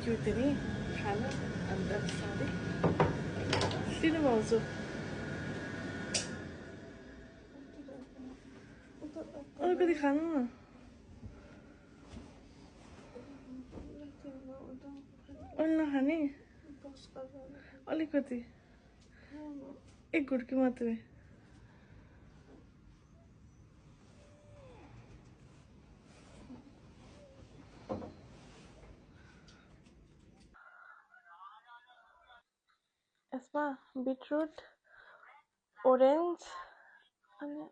क्यों तेरी खाना अंदर सारे तीन भाउजू अलिकति खानु न अहिले नखाने अलिकति एक घुर्की मात्रै यसमा बिटरुट ओरेन्ज अनि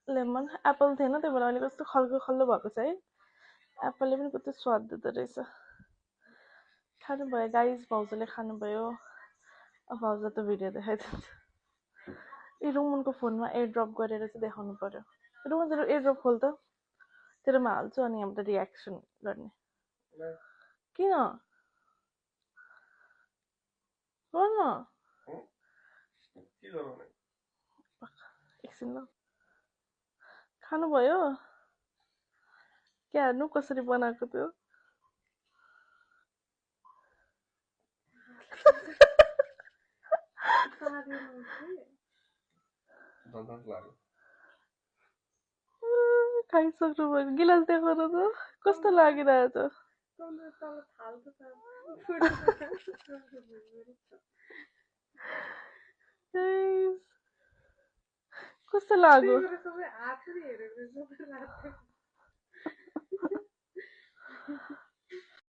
लेमन एप्पल थिएन त्यही भएर अहिले कस्तो खल्लो खल्लो भएको छ है एप्पलले पनि कति स्वाद दिँदो रहेछ खानुभयो गाइस भाउजूले खानुभयो अब भाउजू त भिडियो देखाइदिन्छ यो रुमनको फोनमा एयर ड्रप गरेर चाहिँ देखाउनु पर्यो रुमन तेरो एयर ड्रप खोल त तेरोमा हाल्छु अनि हाम्रो रियाक्सन गर्ने किन गर्न एकछिन ल खानुभयो क्या हेर्नु कसरी बनाएको त्यो खाइसक्नु भयो गिलास देखाउनु त कस्तो लागिरहेछ कस्तो लाग्यो